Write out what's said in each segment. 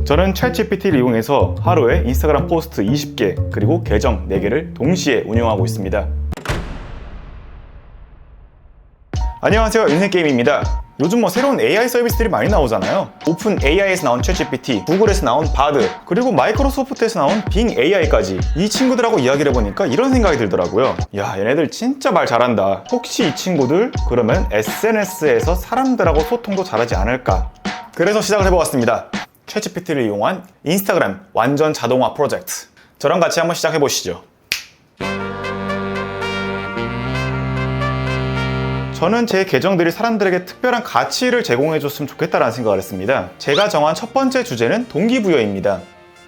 저는 챗GPT를 이용해서 하루에 인스타그램 포스트 20개 그리고 계정 4개를 동시에 운영하고 있습니다. 안녕하세요, 인생게임입니다. 요즘 새로운 AI 서비스들이 많이 나오잖아요. 오픈 AI에서 나온 챗GPT, 구글에서 나온 바드, 그리고 마이크로소프트에서 나온 빙 AI까지 이 친구들하고 이야기를 해보니까 이런 생각이 들더라고요. 야, 얘네들 진짜 말 잘한다. 혹시 이 친구들 그러면 SNS에서 사람들하고 소통도 잘하지 않을까? 그래서 시작을 해보았습니다. 챗GPT를 이용한 인스타그램 완전 자동화 프로젝트. 저랑 같이 한번 시작해보시죠. 저는 제 계정들이 사람들에게 특별한 가치를 제공해줬으면 좋겠다는 생각을 했습니다. 제가 정한 첫 번째 주제는 동기부여입니다.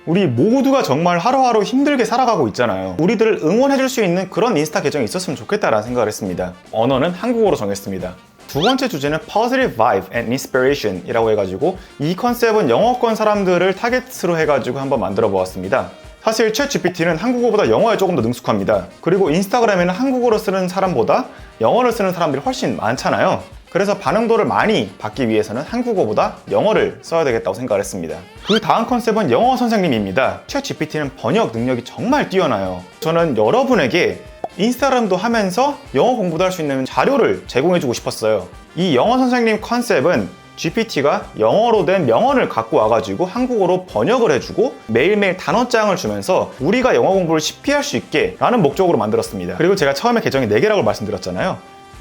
우리 모두가 정말 하루하루 힘들게 살아가고 있잖아요. 우리들을 응원해줄 수 있는 그런 인스타 계정이 있었으면 좋겠다는 생각을 했습니다. 언어는 한국어로 정했습니다. 두 번째 주제는 Positive Vibe and Inspiration 이라고 해가지고 이 컨셉은 영어권 사람들을 타겟으로 해가지고 한번 만들어 보았습니다. 사실 챗GPT는 한국어보다 영어에 조금 더 능숙합니다. 그리고 인스타그램에는 한국어로 쓰는 사람보다 영어를 쓰는 사람들이 훨씬 많잖아요. 그래서 반응도를 많이 받기 위해서는 한국어보다 영어를 써야 되겠다고 생각을 했습니다. 그 다음 컨셉은 영어 선생님입니다. 챗GPT는 번역 능력이 정말 뛰어나요. 저는 여러분에게 인스타그램도 하면서 영어 공부도 할 수 있는 자료를 제공해주고 싶었어요. 이 영어 선생님 컨셉은 GPT가 영어로 된 명언을 갖고 와가지고 한국어로 번역을 해주고 매일매일 단어장을 주면서 우리가 영어 공부를 쉽게 할 수 있게 라는 목적으로 만들었습니다. 그리고 제가 처음에 계정이 4개라고 말씀드렸잖아요.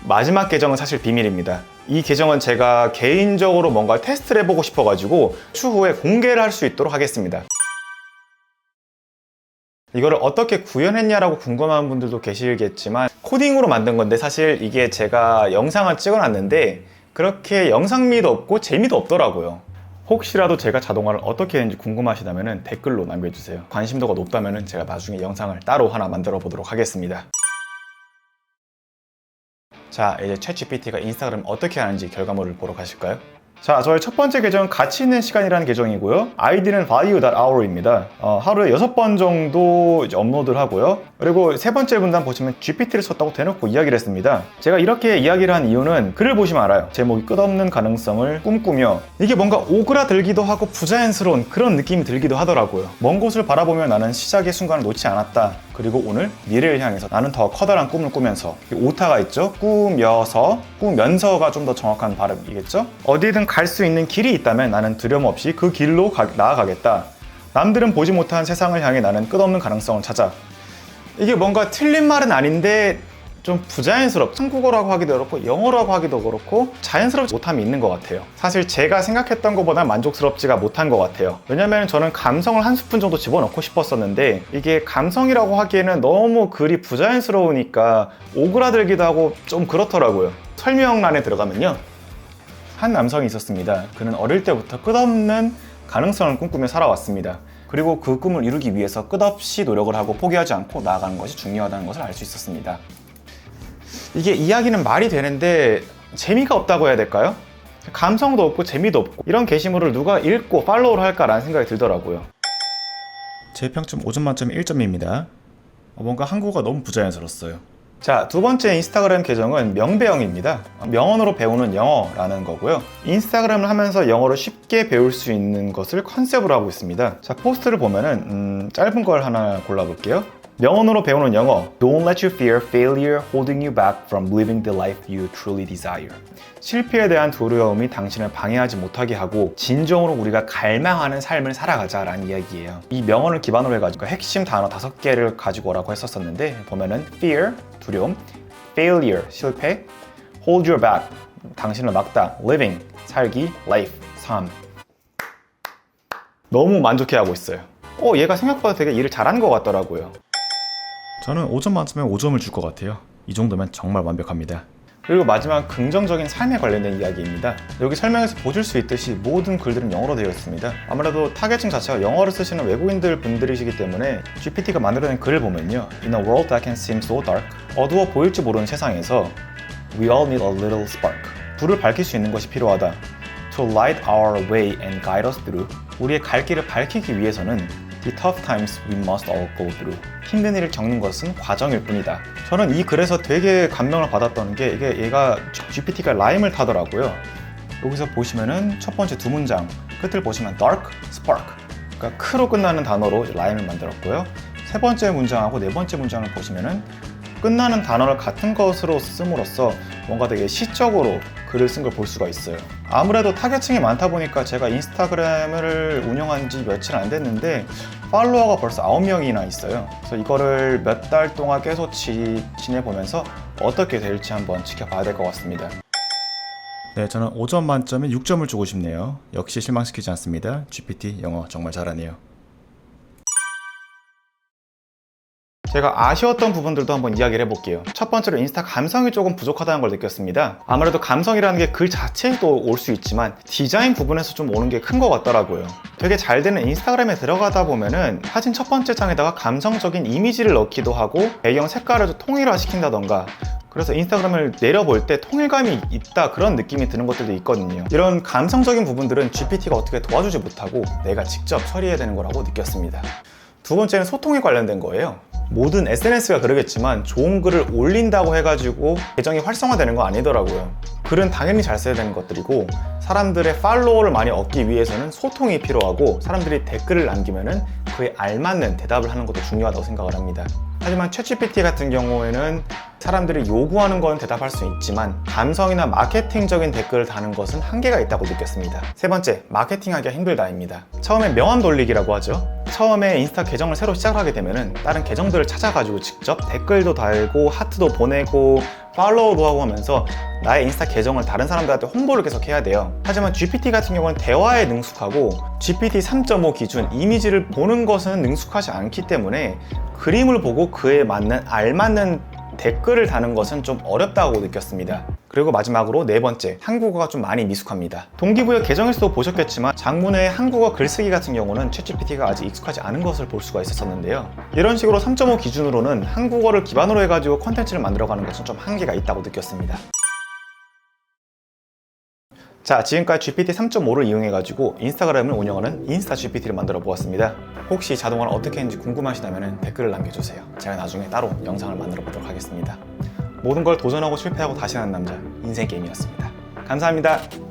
마지막 계정은 사실 비밀입니다. 이 계정은 제가 개인적으로 뭔가 테스트를 해보고 싶어가지고 추후에 공개를 할 수 있도록 하겠습니다. 이거를 어떻게 구현했냐라고 궁금한 분들도 계시겠지만 코딩으로 만든 건데 사실 이게 제가 영상을 찍어놨는데 그렇게 영상미도 없고 재미도 없더라고요. 혹시라도 제가 자동화를 어떻게 했는지 궁금하시다면 댓글로 남겨주세요. 관심도가 높다면 제가 나중에 영상을 따로 하나 만들어 보도록 하겠습니다. 자, 이제 챗GPT가 인스타그램 어떻게 하는지 결과물을 보러 가실까요? 자, 저의 첫 번째 계정은 가치 있는 시간이라는 계정이고요. 아이디는 value.hour입니다. 하루에 6번 정도 이제 업로드를 하고요. 그리고 세 번째 문단 보시면 GPT를 썼다고 대놓고 이야기를 했습니다. 제가 이렇게 이야기를 한 이유는 글을 보시면 알아요. 제목이 끝없는 가능성을 꿈꾸며 이게 뭔가 오그라들기도 하고 부자연스러운 그런 느낌이 들기도 하더라고요. 먼 곳을 바라보며 나는 시작의 순간을 놓지 않았다. 그리고 오늘 미래를 향해서 나는 더 커다란 꿈을 꾸면서 오타가 있죠. 꾸면서가 좀 더 정확한 발음이겠죠. 어디든 갈 수 있는 길이 있다면 나는 두려움 없이 그 길로 나아가겠다. 남들은 보지 못한 세상을 향해 나는 끝없는 가능성을 찾아. 이게 뭔가 틀린 말은 아닌데 좀 부자연스럽죠. 한국어라고 하기도 그렇고 영어라고 하기도 그렇고 자연스럽지 못함이 있는 것 같아요. 사실 제가 생각했던 것보다 만족스럽지가 못한 것 같아요. 왜냐면 저는 감성을 한 스푼 정도 집어넣고 싶었었는데 이게 감성이라고 하기에는 너무 글이 부자연스러우니까 오그라들기도 하고 좀 그렇더라고요. 설명란에 들어가면요, 한 남성이 있었습니다. 그는 어릴 때부터 끝없는 가능성을 꿈꾸며 살아왔습니다. 그리고 그 꿈을 이루기 위해서 끝없이 노력을 하고 포기하지 않고 나아가는 것이 중요하다는 것을 알 수 있었습니다. 이게 이야기는 말이 되는데 재미가 없다고 해야 될까요? 감성도 없고 재미도 없고 이런 게시물을 누가 읽고 팔로우를 할까라는 생각이 들더라고요. 제 평점 5점 만점에 1점입니다. 뭔가 한국어가 너무 부자연스러웠어요. 자, 두 번째 인스타그램 계정은 명배영입니다. 명언으로 배우는 영어라는 거고요. 인스타그램을 하면서 영어를 쉽게 배울 수 있는 것을 컨셉으로 하고 있습니다. 자, 포스트를 보면은 짧은 걸 하나 골라볼게요. 명언으로 배우는 영어. Don't let you fear failure holding you back from living the life you truly desire. 실패에 대한 두려움이 당신을 방해하지 못하게 하고 진정으로 우리가 갈망하는 삶을 살아가자라는 이야기예요. 이 명언을 기반으로 해가지고 핵심 단어 5개를 가지고 오라고 했었는데 보면은 fear, 두려움, failure, 실패, hold you back, 당신을 막다, living, 살기, life, 삶. 너무 만족해하고 있어요. 얘가 생각보다 되게 일을 잘하는 것 같더라고요. 저는 5점 만점에 5점을 줄 것 같아요. 이 정도면 정말 완벽합니다. 그리고 마지막 긍정적인 삶에 관련된 이야기입니다. 여기 설명에서 보실 수 있듯이 모든 글들은 영어로 되어 있습니다. 아무래도 타겟층 자체가 영어를 쓰시는 외국인들 분들이시기 때문에 GPT가 만들어낸 글을 보면요, In a world that can seem so dark, 어두워 보일지 모르는 세상에서 We all need a little spark. 불을 밝힐 수 있는 것이 필요하다. To light our way and guide us through. 우리의 갈 길을 밝히기 위해서는 The tough times we must all go through. 힘든 일을 겪는 것은 과정일 뿐이다. 저는 이 글에서 되게 감명을 받았던 게 얘가 GPT가 라임을 타더라고요. 여기서 보시면은 첫 번째 두 문장 끝을 보시면 dark, spark. 그러니까 크로 끝나는 단어로 이제 라인을 만들었고요. 세 번째 문장하고 네 번째 문장을 보시면은 끝나는 단어를 같은 것으로 씀으로써 뭔가 되게 시적으로 글을 쓴 걸 볼 수가 있어요. 아무래도 타겟층이 많다 보니까 제가 인스타그램을 운영한 지 며칠 안 됐는데 팔로워가 벌써 9명이나 있어요. 그래서 이거를 몇 달 동안 계속 지내보면서 어떻게 될지 한번 지켜봐야 될 것 같습니다. 네, 저는 5점 만점에 6점을 주고 싶네요. 역시 실망시키지 않습니다. GPT 영어 정말 잘하네요. 제가 아쉬웠던 부분들도 한번 이야기를 해볼게요. 첫 번째로 인스타 감성이 조금 부족하다는 걸 느꼈습니다. 아무래도 감성이라는 게 글 자체에도 올 수 있지만 디자인 부분에서 좀 오는 게 큰 것 같더라고요. 되게 잘 되는 인스타그램에 들어가다 보면은 사진 첫 번째 장에다가 감성적인 이미지를 넣기도 하고 배경 색깔을 좀 통일화시킨다던가, 그래서 인스타그램을 내려볼 때 통일감이 있다, 그런 느낌이 드는 것들도 있거든요. 이런 감성적인 부분들은 GPT가 어떻게 도와주지 못하고 내가 직접 처리해야 되는 거라고 느꼈습니다. 두 번째는 소통에 관련된 거예요. 모든 SNS가 그러겠지만 좋은 글을 올린다고 해가지고 계정이 활성화되는 거 아니더라고요. 글은 당연히 잘 써야 되는 것들이고, 사람들의 팔로워를 많이 얻기 위해서는 소통이 필요하고, 사람들이 댓글을 남기면은 그에 알맞는 대답을 하는 것도 중요하다고 생각을 합니다. 하지만 챗GPT 같은 경우에는 사람들이 요구하는 건 대답할 수 있지만 감성이나 마케팅적인 댓글을 다는 것은 한계가 있다고 느꼈습니다. 세 번째, 마케팅하기가 힘들다입니다. 처음에 명함 돌리기라고 하죠. 처음에 인스타 계정을 새로 시작하게 되면은 다른 계정들을 찾아가지고 직접 댓글도 달고 하트도 보내고 팔로우도 하고 하면서 나의 인스타 계정을 다른 사람들한테 홍보를 계속 해야 돼요. 하지만 GPT 같은 경우는 대화에 능숙하고 GPT 3.5 기준 이미지를 보는 것은 능숙하지 않기 때문에 그림을 보고 그에 맞는 알맞는 댓글을 다는 것은 좀 어렵다고 느꼈습니다. 그리고 마지막으로 네 번째, 한국어가 좀 많이 미숙합니다. 동기부여 계정에서도 보셨겠지만 장문의 한국어 글쓰기 같은 경우는 챗GPT가 아직 익숙하지 않은 것을 볼 수가 있었는데요. 이런 식으로 3.5 기준으로는 한국어를 기반으로 해가지고 컨텐츠를 만들어가는 것은 좀 한계가 있다고 느꼈습니다. 자, 지금까지 GPT 3.5를 이용해가지고 인스타그램을 운영하는 인스타GPT를 만들어 보았습니다. 혹시 자동화를 어떻게 했는지 궁금하시다면 댓글을 남겨주세요. 제가 나중에 따로 영상을 만들어 보도록 하겠습니다. 모든 걸 도전하고 실패하고 다시 하는 남자, 인생 게임이었습니다. 감사합니다.